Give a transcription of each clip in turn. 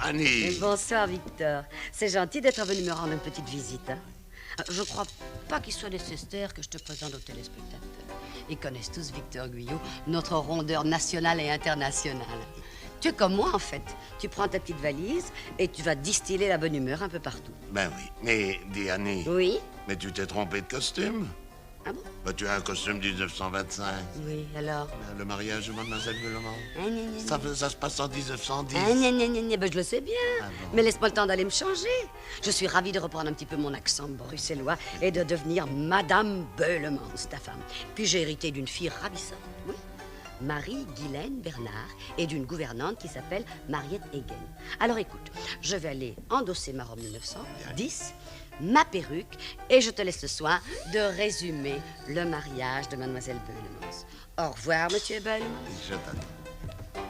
Annie. Bonsoir, Victor. C'est gentil d'être venu me rendre une petite visite. Hein? Je crois pas qu'il soit nécessaire que je te présente aux téléspectateurs. Ils connaissent tous Victor Guyot, notre rondeur national et international. Tu es comme moi, en fait. Tu prends ta petite valise et tu vas distiller la bonne humeur un peu partout. Ben oui, mais dis Annie. Oui? Mais tu t'es trompé de costume? Ah bon? Ben, tu as un costume 1925. Oui, alors? Ben, le mariage de Mademoiselle Villemont. Ah, Ça se passe en 1910. Ben, je le sais bien. Ah bon? Mais laisse-moi le temps d'aller me changer. Je suis ravie de reprendre un petit peu mon accent bruxellois et de devenir Madame Beulemans, ta femme. Puis j'ai hérité d'une fille ravissante, oui. Marie-Guylaine Bernard et d'une gouvernante qui s'appelle Mariette Hegen. Alors écoute, je vais aller endosser ma robe 1910, ma perruque, et je te laisse le soin de résumer le mariage de Mademoiselle Beulemans. Au revoir, Monsieur Beulemans. Je t'attends.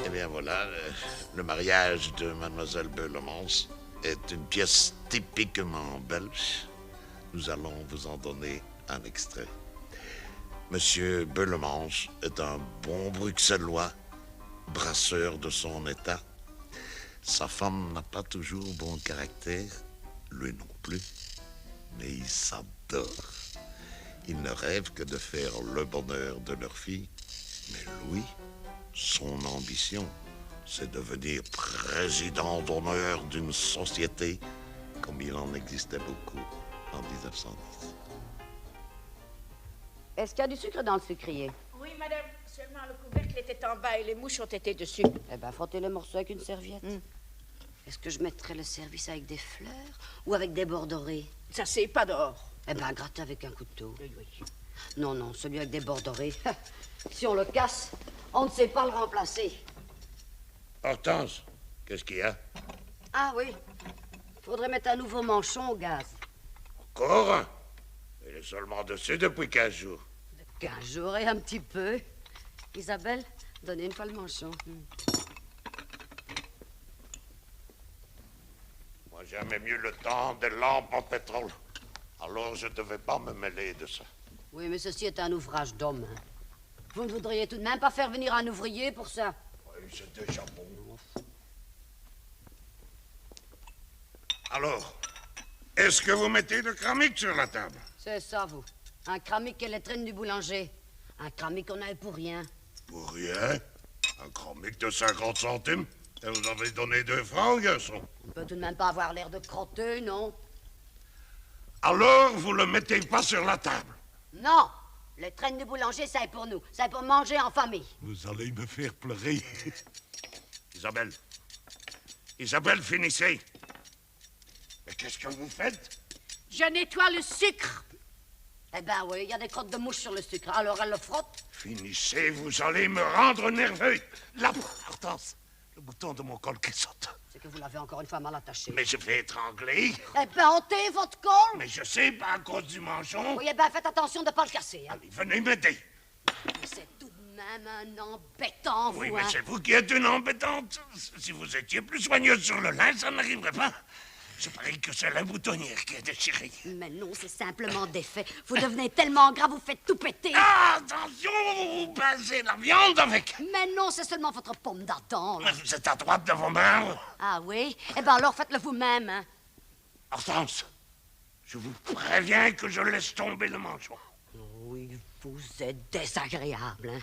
Eh bien voilà, le mariage de Mademoiselle Beulemans est une pièce typiquement belge. Nous allons vous en donner un extrait. Monsieur Beulemans est un bon bruxellois, brasseur de son état. Sa femme n'a pas toujours bon caractère, lui non plus, mais ils s'adorent. Ils ne rêvent que de faire le bonheur de leur fille. Mais lui, son ambition, c'est devenir président d'honneur d'une société comme il en existait beaucoup en 1910. Est-ce qu'il y a du sucre dans le sucrier? Oui, madame. Seulement le couvercle était en bas et les mouches ont été dessus. Eh bien, frottez le morceau avec une serviette. Est-ce que je mettrais le service avec des fleurs ou avec des bords dorés? Ça, c'est pas dehors. Eh bien, gratter avec un couteau. Oui, oui. Non, celui avec des bords dorés. Si on le casse, on ne sait pas le remplacer. Hortense, qu'est-ce qu'il y a? Ah oui, faudrait mettre un nouveau manchon au gaz. Encore un? Il est seulement dessus depuis 15 jours. 15 jours et un petit peu. Isabelle, donnez une fois le manchon. Moi, j'aimais mieux le temps des lampes en pétrole. Alors, je ne devais pas me mêler de ça. Oui, mais ceci est un ouvrage d'homme. Hein. Vous ne voudriez tout de même pas faire venir un ouvrier pour ça? Oui, c'est déjà bon. Alors, est-ce que vous mettez le cramique sur la table? C'est ça, vous. Un cramique et les traînes du boulanger. Un cramique qu'on avait pour rien. Pour rien? Un cramique de 50 centimes? Et vous avez donné 2 francs, garçon. On peut tout de même pas avoir l'air de crotteux, non? Alors, vous le mettez pas sur la table? Non! Les traînes du boulanger, ça est pour nous. Ça est pour manger en famille. Vous allez me faire pleurer. Isabelle. Isabelle, finissez. Mais qu'est-ce que vous faites? Je nettoie le sucre. Eh ben oui, il y a des crottes de mouche sur le sucre. Alors elle le frotte. Finissez, vous allez me rendre nerveux. Là, Hortense, le bouton de mon col qui saute. C'est que vous l'avez encore une fois mal attaché. Mais je vais étrangler. Eh ben, ôtez votre col. Mais je sais, pas à cause du manchon. Oui, eh ben, faites attention de ne pas le casser. Hein. Allez, venez m'aider. Mais c'est tout de même un embêtant, vous, Oui, hein. mais c'est vous qui êtes une embêtante. Si vous étiez plus soigneuse sur le linge, ça n'arriverait pas. Je parie que c'est la boutonnière qui est déchirée. Mais non, c'est simplement défait. Vous devenez tellement gras, vous faites tout péter. Ah, attention, vous pincez la viande avec. Mais non, c'est seulement votre paume d'Adam, là. Mais vous êtes à droite de vos mains. Ah oui? Eh ben alors faites-le vous-même, hein. Hortense, je vous préviens que je laisse tomber le manchon. Oui, vous êtes désagréable, hein.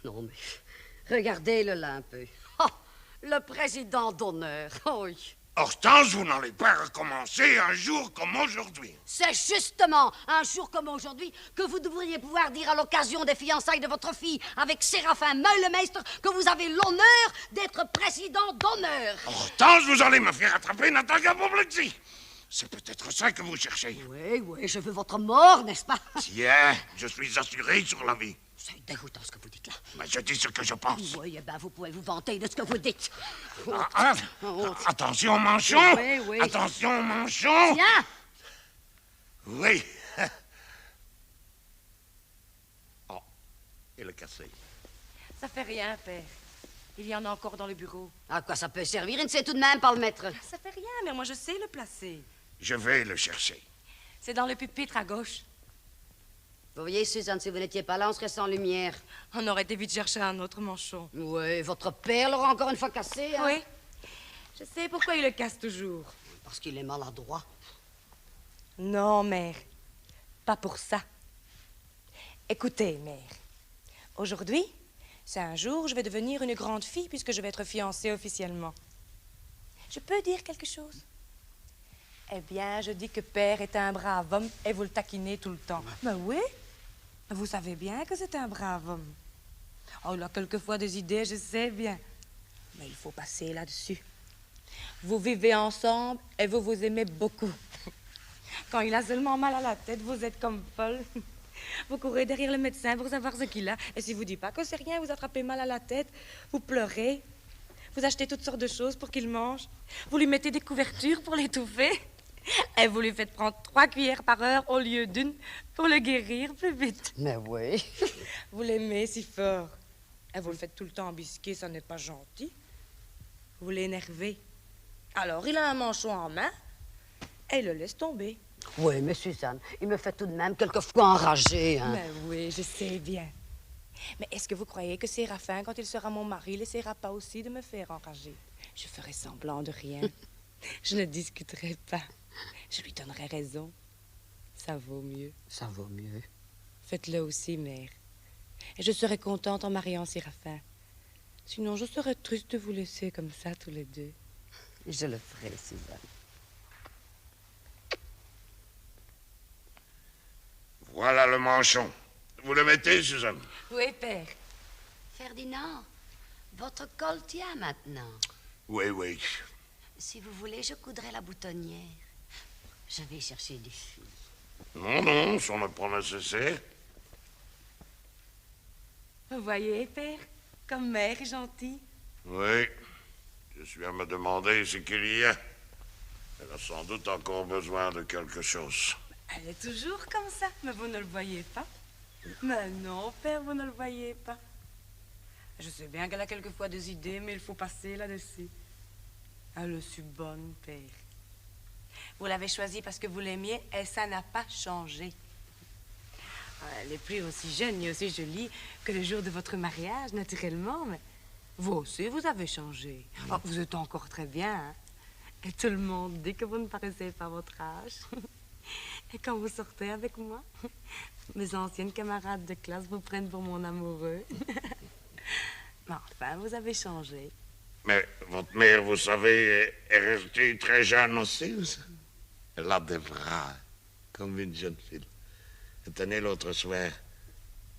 Non, mais regardez-le là un peu. Oh, le président d'honneur, oh oui. Hortense, vous n'allez pas recommencer un jour comme aujourd'hui. C'est justement un jour comme aujourd'hui que vous devriez pouvoir dire à l'occasion des fiançailles de votre fille avec Séraphin Meulemeister que vous avez l'honneur d'être président d'honneur. Hortense, vous allez me faire attraper une attaque apoplexie. C'est peut-être ça que vous cherchez. Oui, je veux votre mort, n'est-ce pas? Tiens, je suis assuré sur la vie. C'est dégoûtant ce que vous dites là. Mais je dis ce que je pense. Oui, eh ben vous pouvez vous vanter de ce que vous dites. Attention au manchon. Oui. Attention au manchon. Tiens! Oui. Oh, et le cassé. Ça fait rien, père. Il y en a encore dans le bureau. À quoi ça peut servir? Il ne sait tout de même pas le mettre. Ça fait rien, mais moi je sais le placer. Je vais le chercher. C'est dans le pupitre à gauche. Vous voyez, Suzanne, si vous n'étiez pas là, on serait sans lumière. On aurait été vite chercher un autre manchon. Oui, votre père l'aura encore une fois cassé, hein? Oui. Je sais pourquoi il le casse toujours. Parce qu'il est maladroit. Non, mère. Pas pour ça. Écoutez, mère. Aujourd'hui, c'est un jour où je vais devenir une grande fille puisque je vais être fiancée officiellement. Je peux dire quelque chose? Eh bien, je dis que père est un brave homme et vous le taquinez tout le temps. Mais oui, vous savez bien que c'est un brave homme. Oh, il a quelquefois des idées, je sais bien. Mais il faut passer là-dessus. Vous vivez ensemble et vous vous aimez beaucoup. Quand il a seulement mal à la tête, vous êtes comme folle. Vous courez derrière le médecin pour savoir ce qu'il a. Et si vous ne dites pas que c'est rien, vous attrapez mal à la tête, vous pleurez. Vous achetez toutes sortes de choses pour qu'il mange. Vous lui mettez des couvertures pour l'étouffer. Et vous lui faites prendre 3 cuillères par heure au lieu d'une pour le guérir plus vite. Mais oui. Vous l'aimez si fort. Et vous le faites tout le temps embisquer, ça n'est pas gentil. Vous l'énervez. Alors, il a un manchon en main et il le laisse tomber. Oui, mais Suzanne, il me fait tout de même quelquefois enrager, hein. Mais oui, je sais bien. Mais est-ce que vous croyez que Séraphin, quand il sera mon mari, il essaiera pas aussi de me faire enrager? Je ferai semblant de rien. Je ne discuterai pas. Je lui donnerai raison. Ça vaut mieux. Ça vaut mieux. Faites-le aussi, mère. Et je serai contente en mariant Séraphin. Sinon, je serais triste de vous laisser comme ça, tous les deux. Je le ferai, Suzanne. Voilà le manchon. Vous le mettez, Suzanne? Oui, père. Ferdinand, votre col tient maintenant. Oui, oui. Si vous voulez, je coudrai la boutonnière. Je vais chercher des filles. Non, non, ça n'est pas nécessaire. Vous voyez, père, comme mère est gentille. Oui. Je suis à me demander ce qu'il y a. Elle a sans doute encore besoin de quelque chose. Elle est toujours comme ça, mais vous ne le voyez pas. Mais non, père, vous ne le voyez pas. Je sais bien qu'elle a quelquefois des idées, mais il faut passer là-dessus. Elle est si bonne, père. Vous l'avez choisie parce que vous l'aimiez et ça n'a pas changé. Elle n'est plus aussi jeune ni aussi jolie que le jour de votre mariage, naturellement, mais vous aussi, vous avez changé. Oh, vous êtes encore très bien, hein? Et tout le monde dit que vous ne paraissez pas votre âge. Et quand vous sortez avec moi, mes anciennes camarades de classe vous prennent pour mon amoureux. Mais enfin, vous avez changé. Mais votre mère, vous savez, est restée très jeune aussi. Elle a des bras, comme une jeune fille. Elle tenait l'autre soir,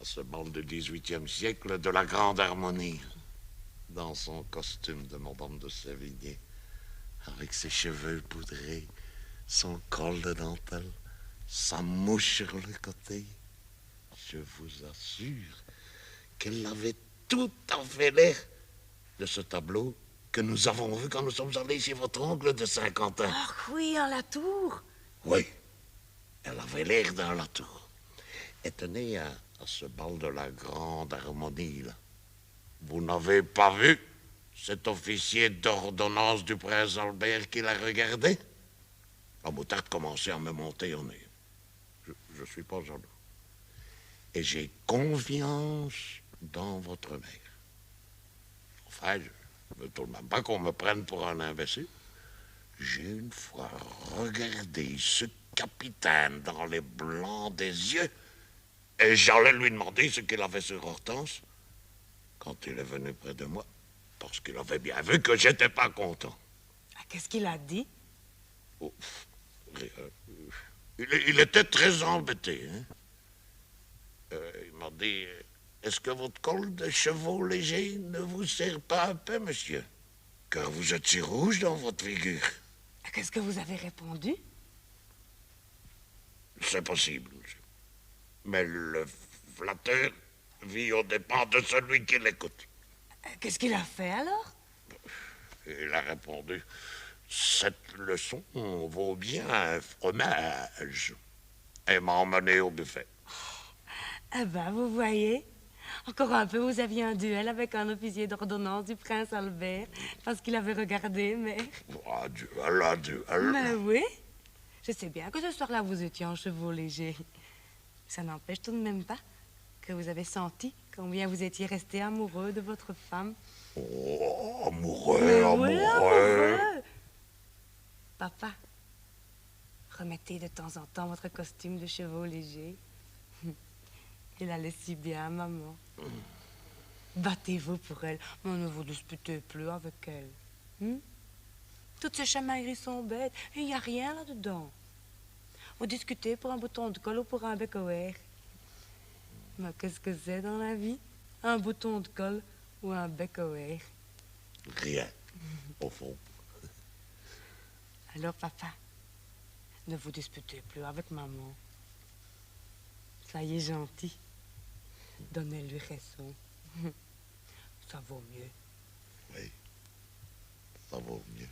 à ce bal du XVIIIe siècle, de la grande harmonie, dans son costume de Madame de Sévigné, avec ses cheveux poudrés, son col de dentelle, sa mouche sur le côté. Je vous assure qu'elle avait tout à fait l'air de ce tableau que nous avons vu quand nous sommes allés chez votre oncle de Saint-Quentin. Ah oui, en la tour. Oui, elle avait l'air dans la tour. Et tenez, à ce bal de la grande harmonie, là, vous n'avez pas vu cet officier d'ordonnance du prince Albert qui l'a regardé? La moutarde commençait à me monter au nez. Je suis pas jaloux. Et j'ai confiance dans votre mère. Enfin, je ne veux tout de même pas qu'on me prenne pour un imbécile. J'ai une fois regardé ce capitaine dans les blancs des yeux et j'allais lui demander ce qu'il avait sur Hortense quand il est venu près de moi, parce qu'il avait bien vu que j'étais pas content. Qu'est-ce qu'il a dit? Oh, il était très embêté. Hein? Il m'a dit, est-ce que votre col de chevaux léger ne vous sert pas un peu, monsieur? Car vous êtes si rouge dans votre figure. Qu'est-ce que vous avez répondu? C'est possible, monsieur. Mais le flatteur vit aux dépens de celui qui l'écoute. Qu'est-ce qu'il a fait alors? Il a répondu, cette leçon vaut bien un fromage. Et m'a emmené au buffet. Eh ben, vous voyez, encore un peu, vous aviez un duel avec un officier d'ordonnance du prince Albert, parce qu'il avait regardé, mère. Adieu. Mais oui, je sais bien que ce soir-là, vous étiez en chevaux légers. Ça n'empêche tout de même pas que vous avez senti combien vous étiez resté amoureux de votre femme. Oh, amoureux, Mais oui, amoureux. amoureux. Papa, remettez de temps en temps votre costume de chevaux léger. Il allait si bien à maman. Battez-vous pour elle, mais ne vous disputez plus avec elle. Toutes ces chamailleries sont bêtes, et il n'y a rien là-dedans. Vous discutez pour un bouton de colle ou pour un bec au air. Mais qu'est-ce que c'est dans la vie? Un bouton de colle ou un bec au air? Rien, au fond. Alors, papa, ne vous disputez plus avec maman. Soyez gentil. Donnez-lui raison. Ça vaut mieux. Oui, ça vaut mieux.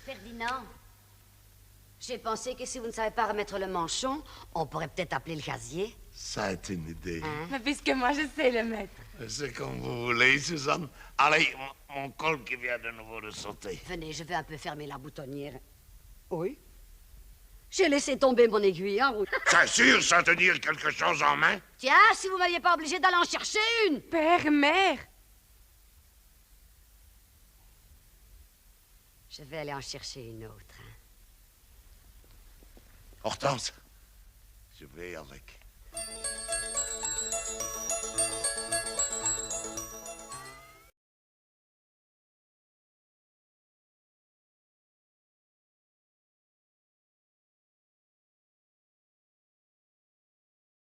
Ferdinand, j'ai pensé que si vous ne savez pas remettre le manchon, on pourrait peut-être appeler le casier. Ça est une idée. Mais puisque moi, je sais le mettre. C'est comme vous voulez, Suzanne. Allez, mon col qui vient de nouveau de sauter. Venez, je vais un peu fermer la boutonnière. Oui? J'ai laissé tomber mon aiguille, hein? C'est sûr, sans tenir quelque chose en main? Tiens, si vous m'aviez pas obligé d'aller en chercher une! Père, mère! Je vais aller en chercher une autre. Hein. Hortense, je vais avec.